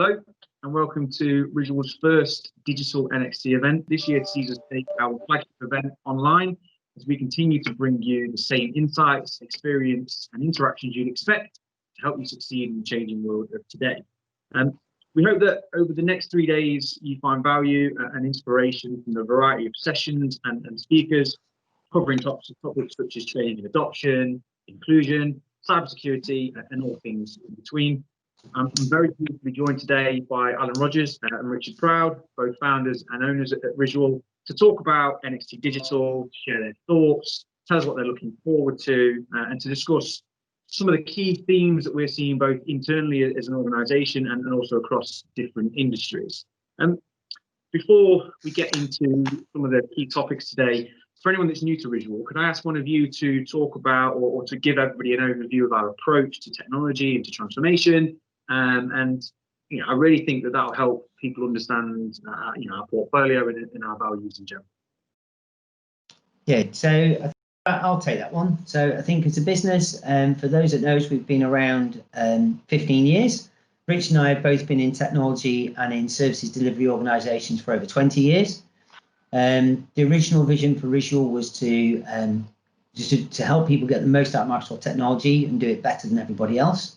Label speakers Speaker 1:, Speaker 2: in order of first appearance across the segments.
Speaker 1: Hello and welcome to Risual's first digital NXT event. This year sees us take our flagship event online as we continue to bring you the same insights, experience and interactions you'd expect to help you succeed in the changing world of today. We hope that over the next 3 days you find value and inspiration from the variety of sessions and speakers covering topics such as training and adoption, inclusion, cybersecurity and all things in between. I'm very pleased to be joined today by Alun Rogers and Richard Proud, both founders and owners at Risual, to talk about NXT Digital, share their thoughts, tell us what they're looking forward to, and to discuss some of the key themes that we're seeing both internally as an organisation and also across different industries. Before we get into some of the key topics today, for anyone that's new to Risual, could I ask one of you to talk about or to give everybody an overview of our approach to technology and to transformation? And I really think that that'll help people understand, our portfolio and our values in general.
Speaker 2: Yeah, so I'll take that one. So I think as a business, for those that know us, we've been around 15 years. Rich and I have both been in technology and in services delivery organisations for over 20 years. The original vision for Risual was to help people get the most out of Microsoft technology and do it better than everybody else.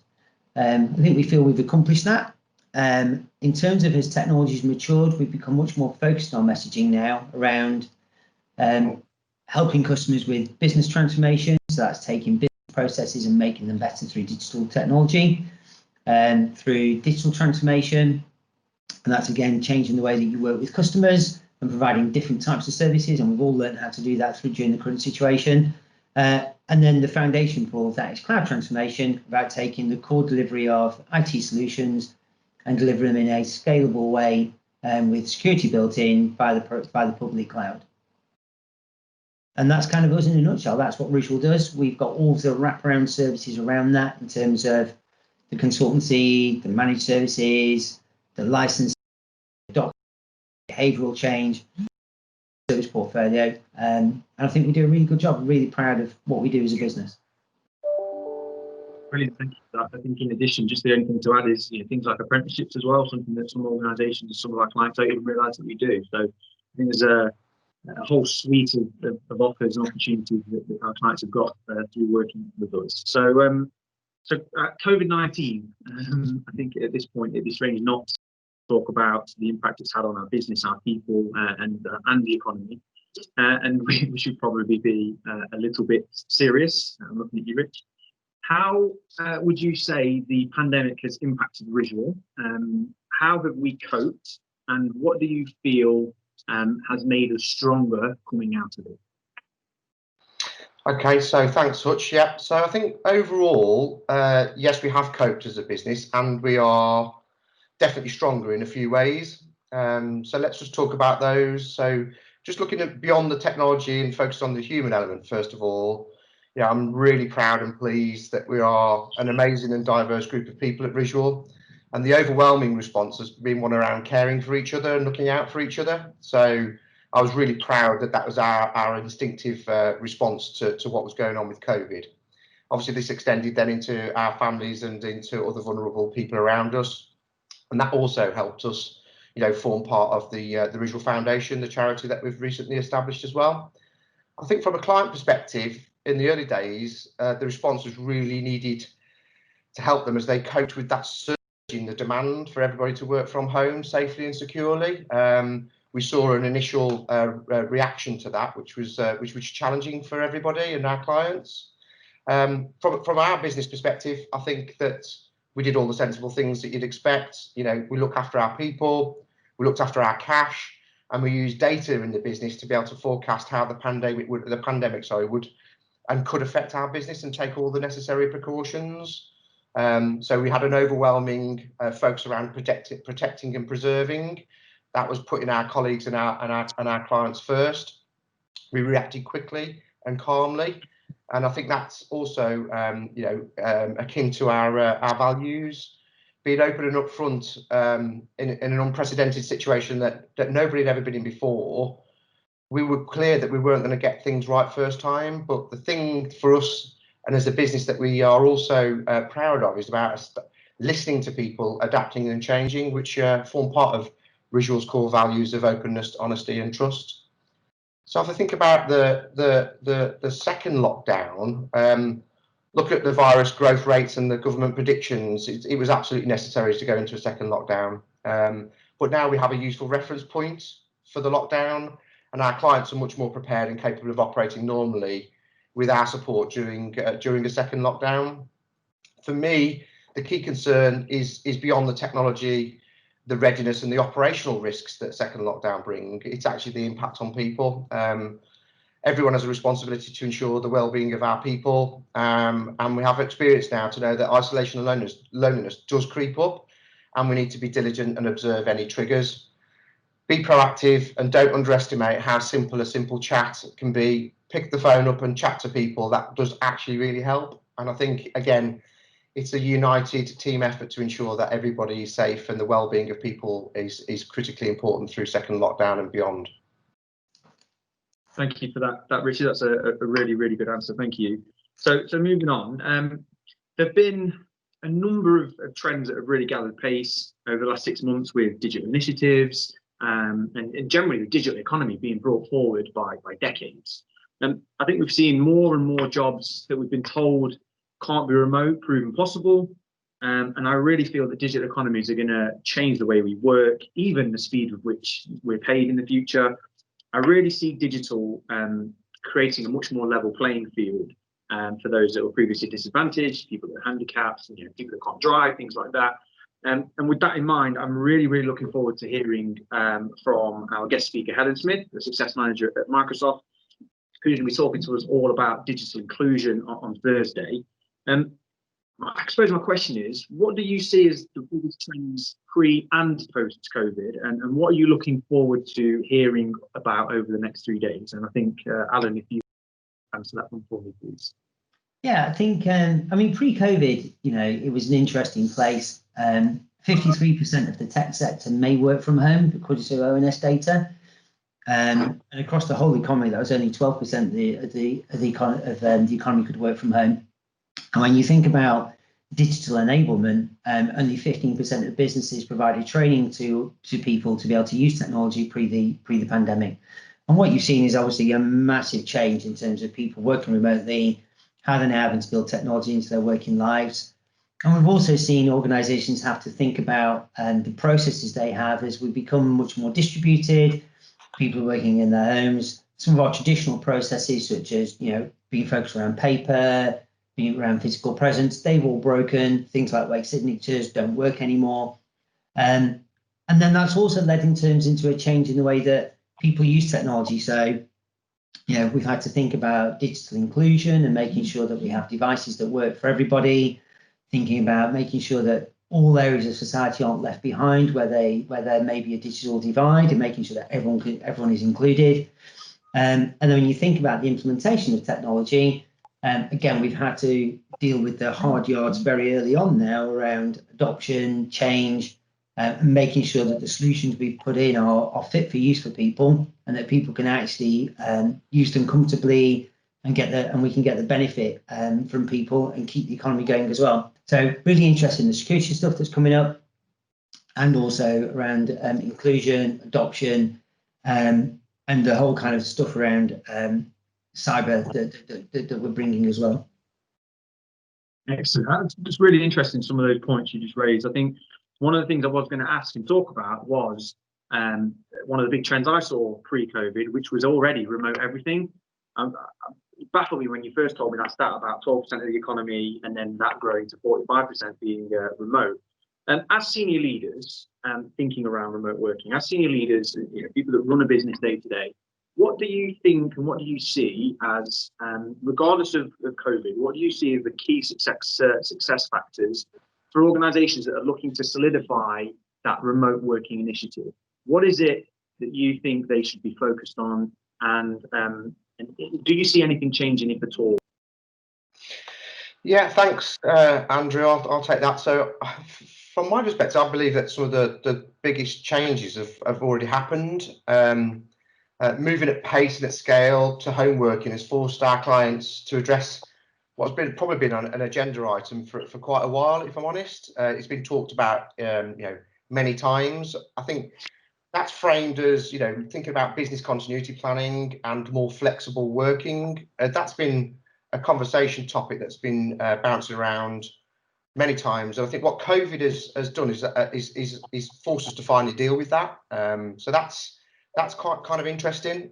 Speaker 2: I think we feel we've accomplished that. In terms of as technology has matured, we've become much more focused on messaging now around helping customers with business transformation. So that's taking business processes and making them better through digital technology, through digital transformation. And that's, again, changing the way that you work with customers and providing different types of services. And we've all learned how to do that during the current situation. And then the foundation for all of that is cloud transformation, about taking the core delivery of IT solutions and delivering them in a scalable way with security built in by the public cloud. And that's kind of us in a nutshell. That's what Risual does. We've got all the wraparound services around that in terms of the consultancy, the managed services, the license, behavioural change, service portfolio, and I think we do a really good job. I'm really proud of what we do as a business.
Speaker 1: Brilliant, thank you for that. I think in addition, just the only thing to add is things like apprenticeships as well, something that some organisations and some of our clients don't even realise that we do. So I think there's a whole suite of offers and opportunities that our clients have got through working with us. So COVID-19, I think at this point it'd be strange not to talk about the impact it's had on our business, our people, and the economy. And we should probably be a little bit serious. I'm looking at you, Rich. How would you say the pandemic has impacted Risual? How have we coped? And what do you feel has made us stronger coming out of it?
Speaker 3: Okay, so thanks, Hutch. Yeah, so I think overall, yes, we have coped as a business and we are definitely stronger in a few ways. So let's just talk about those. So just looking at beyond the technology and focus on the human element, first of all, I'm really proud and pleased that we are an amazing and diverse group of people at Risual. And the overwhelming response has been one around caring for each other and looking out for each other. So I was really proud that that was our instinctive response to what was going on with COVID. Obviously, this extended then into our families and into other vulnerable people around us. And that also helped us, form part of the Risual Foundation, the charity that we've recently established as well. I think from a client perspective, in the early days, the response was really needed to help them as they coped with that surge in the demand for everybody to work from home safely and securely. We saw an initial reaction to that, which was challenging for everybody and our clients. From our business perspective, I think that we did all the sensible things that you'd expect. We look after our people, we looked after our cash, and we used data in the business to be able to forecast how the pandemic would and could affect our business and take all the necessary precautions. So we had an overwhelming focus around protecting and preserving. That was putting our colleagues and our clients first. We reacted quickly and calmly. And I think that's also, akin to our values, being open and upfront in an unprecedented situation that nobody had ever been in before. We were clear that we weren't going to get things right first time, but the thing for us and as a business that we are also proud of is about listening to people, adapting and changing, which form part of Risual's core values of openness, honesty and trust. So if I think about the second lockdown, look at the virus growth rates and the government predictions, it was absolutely necessary to go into a second lockdown. But now we have a useful reference point for the lockdown, and our clients are much more prepared and capable of operating normally with our support during a second lockdown. For me, the key concern is beyond the technology, the readiness and the operational risks that second lockdown bring. It's actually the impact on people. Everyone has a responsibility to ensure the well-being of our people, and we have experience now to know that isolation and loneliness does creep up, and we need to be diligent and observe any triggers. Be proactive and don't underestimate how simple a simple chat can be. Pick the phone up and chat to people. That does actually really help. And I think, again, it's a united team effort to ensure that everybody is safe, and the well-being of people is critically important through second lockdown and beyond.
Speaker 1: Thank you for that, Richard. That's a really, really good answer. Thank you. So moving on, there have been a number of trends that have really gathered pace over the last 6 months with digital initiatives and generally the digital economy being brought forward by decades. And I think we've seen more and more jobs that we've been told can't be remote proven possible. And I really feel that digital economies are going to change the way we work, even the speed with which we're paid in the future. I really see digital creating a much more level playing field for those that were previously disadvantaged, people that are handicapped, people that can't drive, things like that. And with that in mind, I'm really, really looking forward to hearing from our guest speaker, Helen Smith, the success manager at Microsoft, who's going to be talking to us all about digital inclusion on Thursday. I suppose my question is, what do you see as the biggest trends pre and post-COVID, and what are you looking forward to hearing about over the next 3 days? And I think, Alan, if you answer that one for me, please.
Speaker 2: Yeah, I think, I mean, pre-COVID, it was an interesting place. 53% of the tech sector may work from home, according to ONS data. And across the whole economy, that was only 12% of the economy could work from home. And when you think about digital enablement, only 15% of businesses provided training to people to be able to use technology pre the pandemic. And what you've seen is obviously a massive change in terms of people working remotely, how they're now having to build technology into their working lives. And we've also seen organizations have to think about the processes they have as we become much more distributed, people working in their homes. Some of our traditional processes, such as being focused around paper, being around physical presence, they've all broken. Things like wake signatures don't work anymore. And then that's also led into a change in the way that people use technology. So, we've had to think about digital inclusion and making sure that we have devices that work for everybody, thinking about making sure that all areas of society aren't left behind where there may be a digital divide, and making sure that everyone is included. And then when you think about the implementation of technology, again, we've had to deal with the hard yards very early on now around adoption, change, and making sure that the solutions we put in are fit for use for people, and that people can actually use them comfortably and we can get the benefit from people and keep the economy going as well. So really interested in the security stuff that's coming up, and also around inclusion, adoption, and the whole kind of stuff around cyber that we're bringing as well.
Speaker 1: Excellent. It's really interesting, some of those points you just raised. I think one of the things I was going to ask and talk about was one of the big trends I saw pre-COVID, which was already remote everything. It baffled me when you first told me that stat about 12% of the economy and then that growing to 45% being remote. As senior leaders, thinking around remote working, as senior leaders, people that run a business day to day, what do you think and what do you see as, regardless of COVID, what do you see as the key success factors for organizations that are looking to solidify that remote working initiative? What is it that you think they should be focused on, and do you see anything changing, if at all?
Speaker 3: Yeah, thanks, Andrew. I'll take that. So from my perspective, I believe that some of the biggest changes have already happened. Moving at pace and at scale to home working has forced our clients to address what's probably been an agenda item for quite a while, if I'm honest. It's been talked about, many times. I think that's framed as, thinking about business continuity planning and more flexible working. That's been a conversation topic that's been bouncing around many times. And I think what COVID has done is forced us to finally deal with that. So that's quite kind of interesting.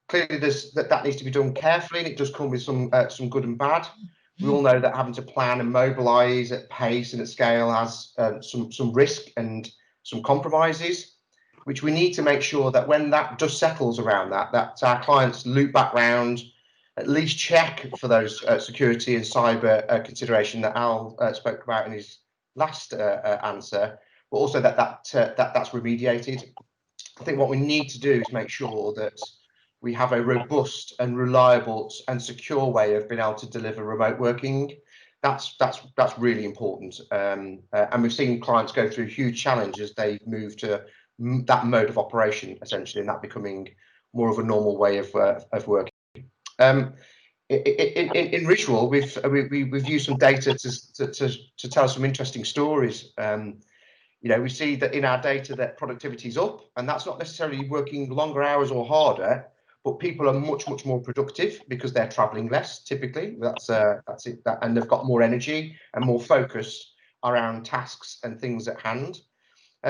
Speaker 3: Clearly, that needs to be done carefully, and it does come with some good and bad. We all know that having to plan and mobilise at pace and at scale has some risk and some compromises, which we need to make sure that when that dust settles around that our clients loop back round, at least check for those security and cyber consideration that Al spoke about in his last answer, but also that's remediated. I think what we need to do is make sure that we have a robust and reliable and secure way of being able to deliver remote working. That's really important. And we've seen clients go through huge challenges. They move to that mode of operation, essentially, and that becoming more of a normal way of working. In Ritual, we've used some data to tell some interesting stories. We see that in our data that productivity is up, and that's not necessarily working longer hours or harder, but people are much more productive because they're traveling less. Typically, that's it. And they've got more energy and more focus around tasks and things at hand.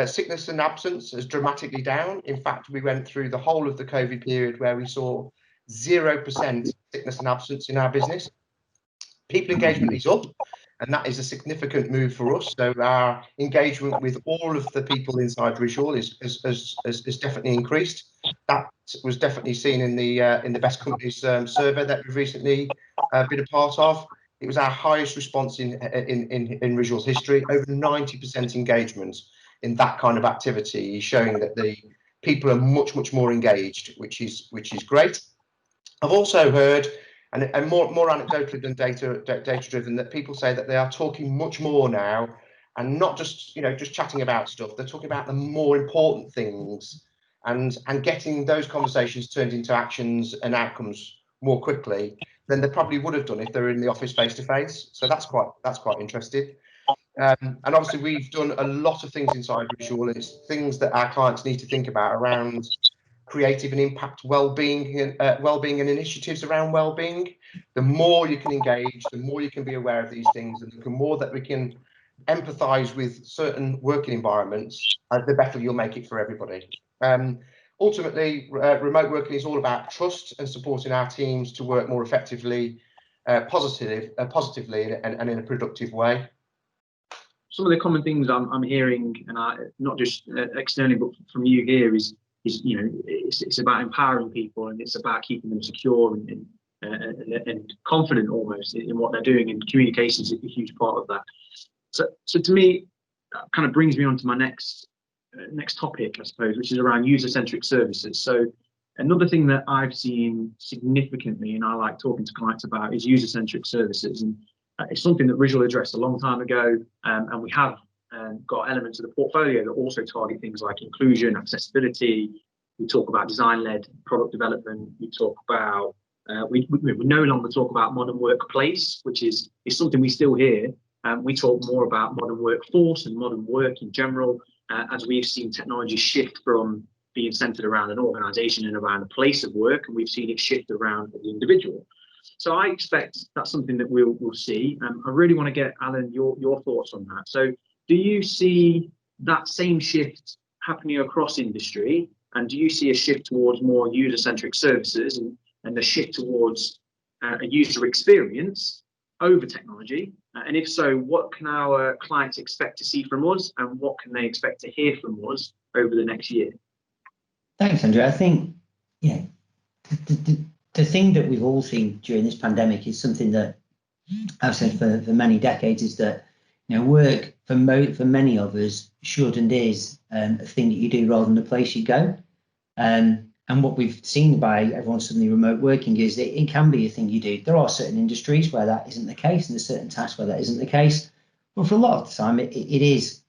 Speaker 3: Sickness and absence is dramatically down. In fact, we went through the whole of the COVID period where we saw 0% sickness and absence in our business. People engagement is up, and that is a significant move for us. So our engagement with all of the people inside Ritual is definitely increased. That was definitely seen in the Best Companies survey that we've recently been a part of. It was our highest response in Ritual's history. Over 90% engagement in that kind of activity, showing that the people are much more engaged, which is great. I've also heard, and more anecdotally than data driven, that people say that they are talking much more now, and not just chatting about stuff. They're talking about the more important things, and getting those conversations turned into actions and outcomes more quickly than they probably would have done if they were in the office face to face. So that's quite interesting. And obviously we've done a lot of things inside Ritual, and it's things that our clients need to think about around creative and impact well-being and initiatives around well-being. The more you can engage, the more you can be aware of these things, and the more that we can empathise with certain working environments, the better you'll make it for everybody. Ultimately, remote working is all about trust and supporting our teams to work more effectively, positively, and in a productive way.
Speaker 1: Some of the common things I'm hearing, and not just externally, but from you here, is it's about empowering people, and it's about keeping them secure and confident almost in what they're doing, and communication is a huge part of that. So to me, that kind of brings me on to my next topic, I suppose, which is around user-centric services. So another thing that I've seen significantly, and I like talking to clients about, is user-centric services, and it's something that Ritual addressed a long time ago, and we have got elements of the portfolio that also target things like inclusion, accessibility. We talk about design-led product development. We talk about we no longer talk about modern workplace, which is something we still hear. We talk more about modern workforce and modern work in general, as we've seen technology shift from being centered around an organization and around a place of work, and we've seen it shift around the individual. So I expect that's something that we'll see. I really want to get, Alan, your thoughts on that. So do you see that same shift happening across industry? And do you see a shift towards more user-centric services and the shift towards a user experience over technology? And if so, what can our clients expect to see from us, and what can they expect to hear from us over the next year?
Speaker 2: Thanks, Andrew. I think, the thing that we've all seen during this pandemic is something that I've said for many decades, is that work for many of us should and is a thing that you do rather than a place you go. And what we've seen by everyone suddenly remote working is that it can be a thing you do. There are certain industries where that isn't the case, and there's certain tasks where that isn't the case. But for a lot of the time, it is.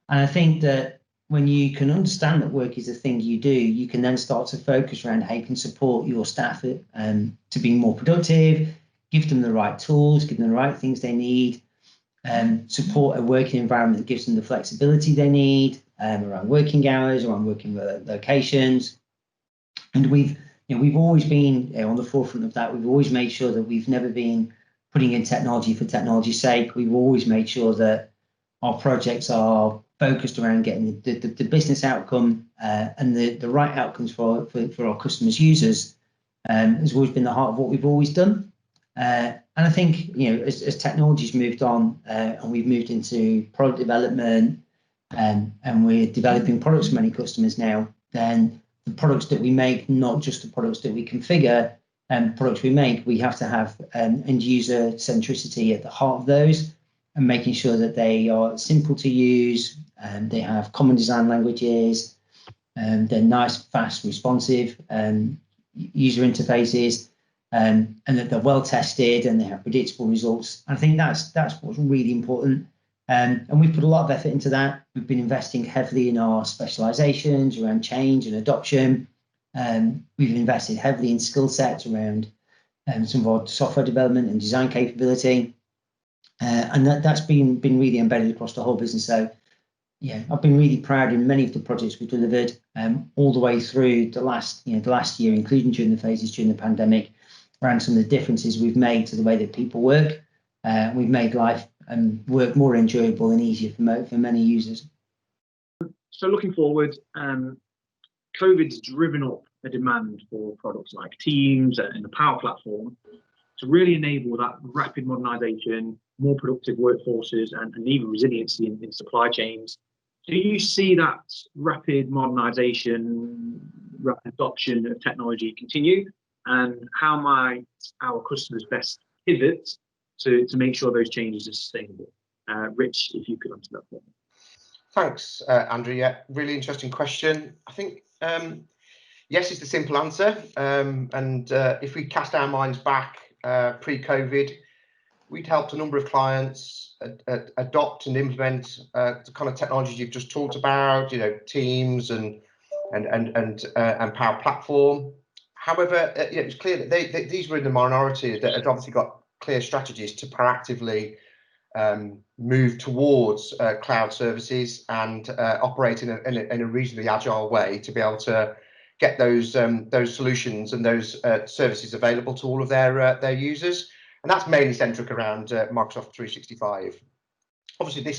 Speaker 2: And I think that when you can understand that work is a thing you do, you can then start to focus around how you can support your staff to be more productive, give them the right tools, give them the right things they need, support a working environment that gives them the flexibility they need around working hours, around working locations. And we've always been on the forefront of that. We've always made sure that we've never been putting in technology for technology's sake. We've always made sure that our projects are focused around getting the business outcome and the right outcomes for our customers' users. Has always been the heart of what we've always done. And I think, as technology's moved on and we've moved into product development and we're developing products for many customers now, then the products that we make, not just the products that we configure, products we make, we have to have end user centricity at the heart of those, and making sure that they are simple to use, they have common design languages, they're nice, fast, responsive user interfaces, and that they're well tested and they have predictable results. I think that's what's really important. And we've put a lot of effort into that. We've been investing heavily in our specializations around change and adoption. We've invested heavily in skill sets around some of our software development and design capability. And that's been really embedded across the whole business. So yeah, I've been really proud in many of the projects we've delivered all the way through the last year, including during the phases during the pandemic, around some of the differences we've made to the way that people work. We've made life and work more enjoyable and easier for many users.
Speaker 1: So looking forward, COVID's driven up the demand for products like Teams and the Power Platform to really enable that rapid modernization, more productive workforces, and even resiliency in supply chains. Do you see that rapid modernization, rapid adoption of technology continue? And how might our customers best pivot to make sure those changes are sustainable? Rich, if you could answer that for me.
Speaker 3: Thanks, Andrew. Yeah, really interesting question. I think yes is the simple answer. If we cast our minds back pre-COVID, we'd helped a number of clients adopt and implement the kind of technologies you've just talked about, Teams and Power Platform. However, it's clear that these were in the minority that had obviously got clear strategies to proactively move towards cloud services and operate in a reasonably agile way to be able to get those solutions and those services available to all of their users. And that's mainly centric around Microsoft 365. Obviously,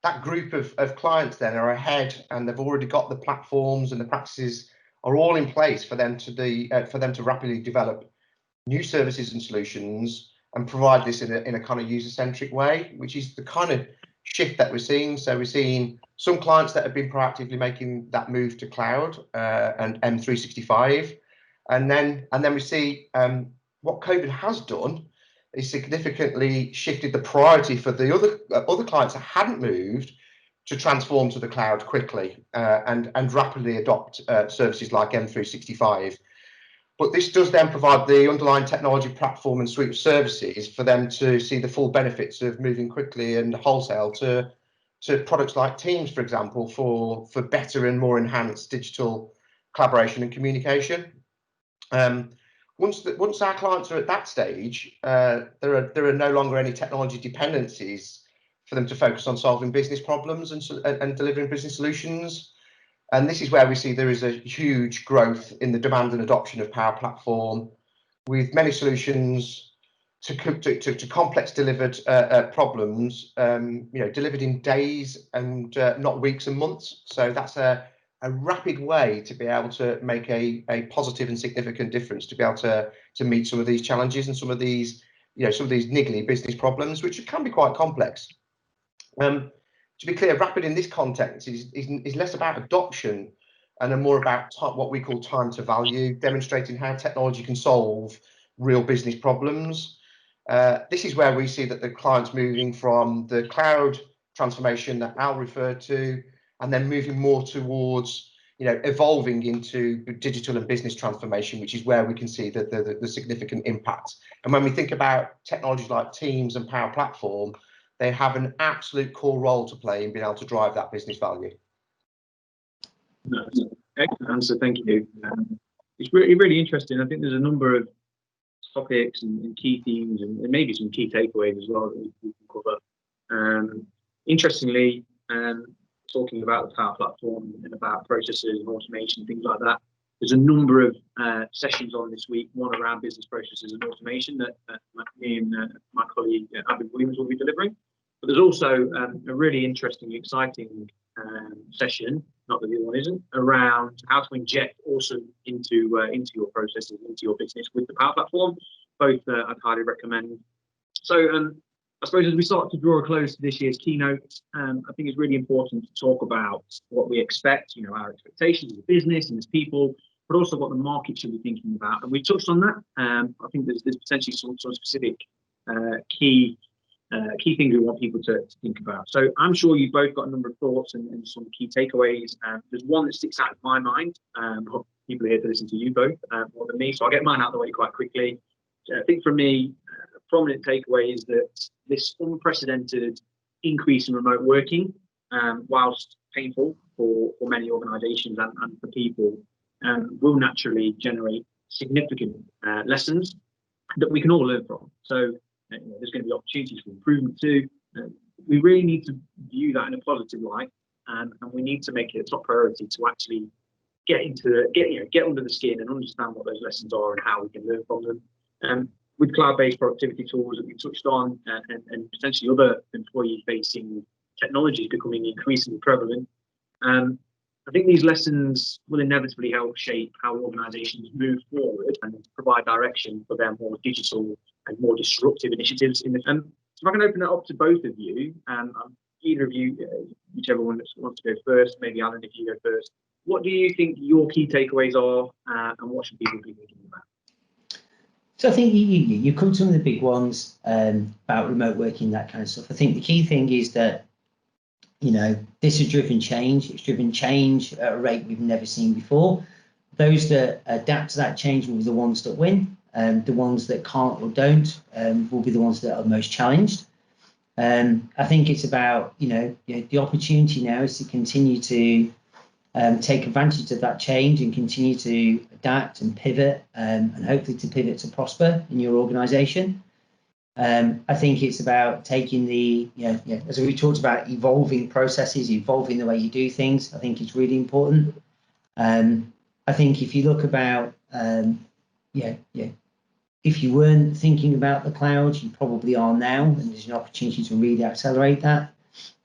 Speaker 3: that group of clients then are ahead, and they've already got the platforms and the practices are all in place for them to rapidly develop new services and solutions and provide this in a kind of user-centric way, which is the kind of shift that we're seeing. So we're seeing some clients that have been proactively making that move to cloud and M365, and then we see what COVID has done is significantly shifted the priority for the other clients that hadn't moved to transform to the cloud quickly and rapidly adopt services like M365. But this does then provide the underlying technology platform and suite of services for them to see the full benefits of moving quickly and wholesale to products like Teams, for example, for better and more enhanced digital collaboration and communication. Once our clients are at that stage, there are no longer any technology dependencies for them to focus on solving business problems and delivering business solutions. And this is where we see there is a huge growth in the demand and adoption of Power Platform, with many solutions to complex delivered problems, delivered in days and not weeks and months. So that's a rapid way to be able to make a positive and significant difference, to be able to meet some of these challenges and some of these niggly business problems, which can be quite complex. To be clear, rapid in this context is less about adoption and more about what we call time to value, demonstrating how technology can solve real business problems. This is where we see that the clients moving from the cloud transformation that Al referred to, and then moving more towards evolving into digital and business transformation, which is where we can see the significant impact. And when we think about technologies like Teams and Power Platform, they have an absolute core role to play in being able to drive that business value.
Speaker 1: Excellent answer, thank you. It's really interesting. I think there's a number of topics and key themes and maybe some key takeaways as well that we can cover. Interestingly, talking about the Power Platform and about processes and automation, things like that, there's a number of sessions on this week, one around business processes and automation that me and my colleague Alun Williams will be delivering. But there's also a really interesting, exciting session, not that the other one isn't, around how to inject also into your processes, into your business with the Power Platform. Both I'd highly recommend. So I suppose as we start to draw a close to this year's keynote, I think it's really important to talk about what we expect, our expectations as a business and as people, but also what the market should be thinking about. And we touched on that. I think there's potentially some sort of specific key things we want people to think about. So I'm sure you've both got a number of thoughts and some key takeaways. There's one that sticks out in my mind. People are here to listen to you both more than me, so I'll get mine out of the way quite quickly. I think for me, a prominent takeaway is that this unprecedented increase in remote working, whilst painful for many organisations and for people, will naturally generate significant lessons that we can all learn from. So there's going to be opportunities for improvement too. We really need to view that in a positive light, and we need to make it a top priority to actually get under the skin and understand what those lessons are and how we can learn from them. With cloud-based productivity tools that we touched on and potentially other employee-facing technologies becoming increasingly prevalent, I think these lessons will inevitably help shape how organisations move forward and provide direction for their more digital and more disruptive initiatives. So if I can open it up to both of you, either of you, whichever one wants to go first, maybe Alun, if you go first. What do you think your key takeaways are, and what should people be thinking about?
Speaker 2: So I think you come to some of the big ones about remote working, that kind of stuff. I think the key thing is that, this has driven change. It's driven change at a rate we've never seen before. Those that adapt to that change will be the ones that win. The ones that can't or don't will be the ones that are most challenged. I think it's about, the opportunity now is to continue to take advantage of that change and continue to adapt and pivot and hopefully to pivot to prosper in your organisation. I think it's about taking as we talked about, evolving processes, evolving the way you do things. I think it's really important. I think if you look about, if you weren't thinking about the cloud, you probably are now, and there's an opportunity to really accelerate that.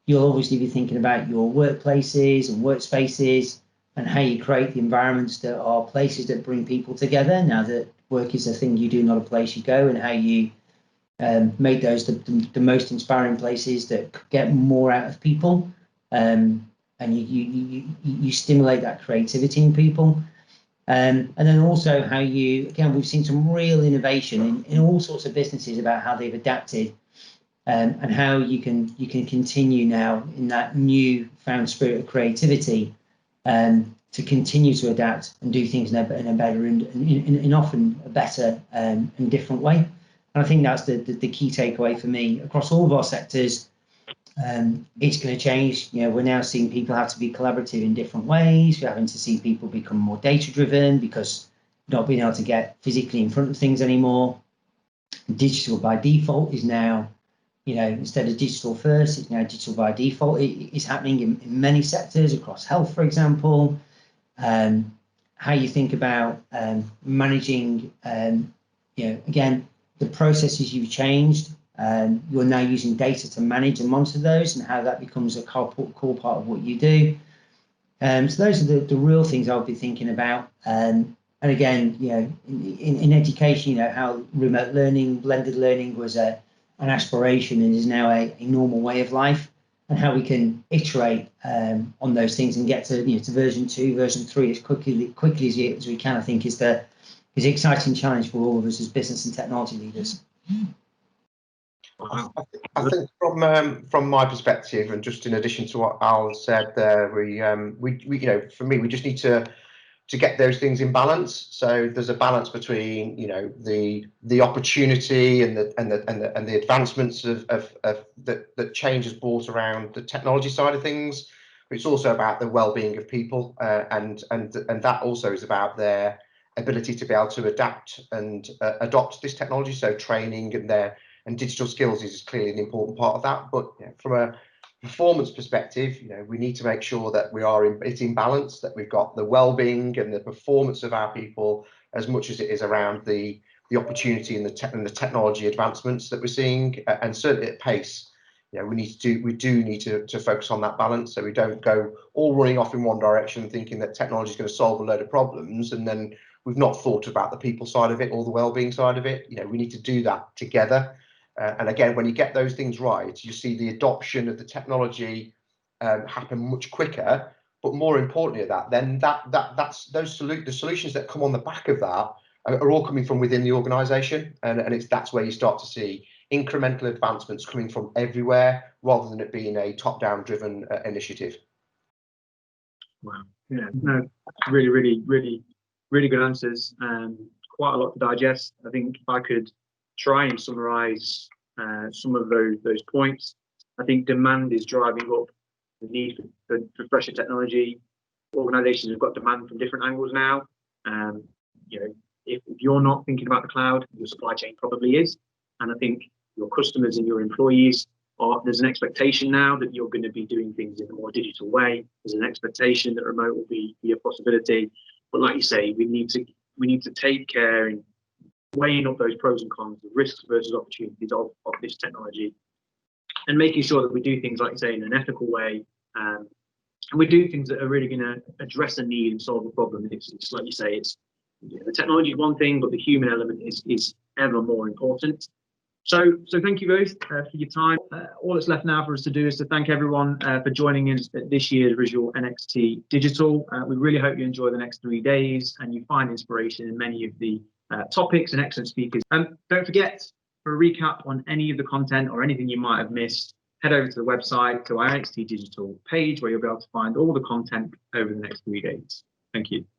Speaker 2: You'll obviously be thinking about your workplaces and workspaces and how you create the environments that are places that bring people together, now that work is a thing you do, not a place you go, and how you make those the most inspiring places that get more out of people, and you stimulate that creativity in people. And then also how we've seen some real innovation in all sorts of businesses about how they've adapted, and how you can continue now in that new found spirit of creativity, to continue to adapt and do things in a better and in often a better and different way. And I think that's the key takeaway for me across all of our sectors. It's going to change. We're now seeing people have to be collaborative in different ways. We're having to see people become more data driven because not being able to get physically in front of things anymore. Digital by default is now, instead of digital first, it's now digital by default. It is happening in many sectors across health, for example. How you think about managing, again, the processes you've changed. You're now using data to manage and monitor those, and how that becomes a core part of what you do. So those are the real things I'll be thinking about. And again, in education, how remote learning, blended learning was an aspiration and is now a normal way of life, and how we can iterate on those things and get to version 2, version 3 as quickly as we can. I think is the exciting challenge for all of us as business and technology leaders.
Speaker 3: I think from my perspective, and just in addition to what Al said there, we for me, we just need to get those things in balance. So there's a balance between the opportunity and the advancements of that change has brought around the technology side of things. But it's also about the well-being of people, and that also is about their ability to be able to adapt and adopt this technology. So training and digital skills is clearly an important part of that. But from a performance perspective, we need to make sure that it's in balance, that we've got the well-being and the performance of our people as much as it is around the opportunity and the technology advancements that we're seeing, and certainly at pace. We do need to focus on that balance, so we don't go all running off in one direction thinking that technology is going to solve a load of problems, and then we've not thought about the people side of it or the well-being side of it. We need to do that together. And again, when you get those things right, you see the adoption of the technology happen much quicker. But more importantly, that's the solutions that come on the back of that are all coming from within the organisation, and that's where you start to see incremental advancements coming from everywhere, rather than it being a top-down driven initiative.
Speaker 1: Wow. Yeah. No. Really good answers. Quite a lot to digest. I think if I could try and summarise some of those points, I think demand is driving up the need for fresher technology. Organisations have got demand from different angles now. If you're not thinking about the cloud, your supply chain probably is. And I think your customers and your employees there's an expectation now that you're going to be doing things in a more digital way. There's an expectation that remote will be a possibility. But like you say, we need to take care in weighing up those pros and cons, the risks versus opportunities of this technology, and making sure that we do things, like you say, in an ethical way. And we do things that are really going to address a need and solve a problem. It's like you say, the technology is one thing, but the human element is ever more important. So thank you both for your time. All that's left now for us to do is to thank everyone for joining us at this year's Visual NXT Digital. We really hope you enjoy the next 3 days and you find inspiration in many of the topics and excellent speakers. Don't forget, for a recap on any of the content or anything you might have missed, head over to the website, to our NXT Digital page, where you'll be able to find all the content over the next 3 days. Thank you.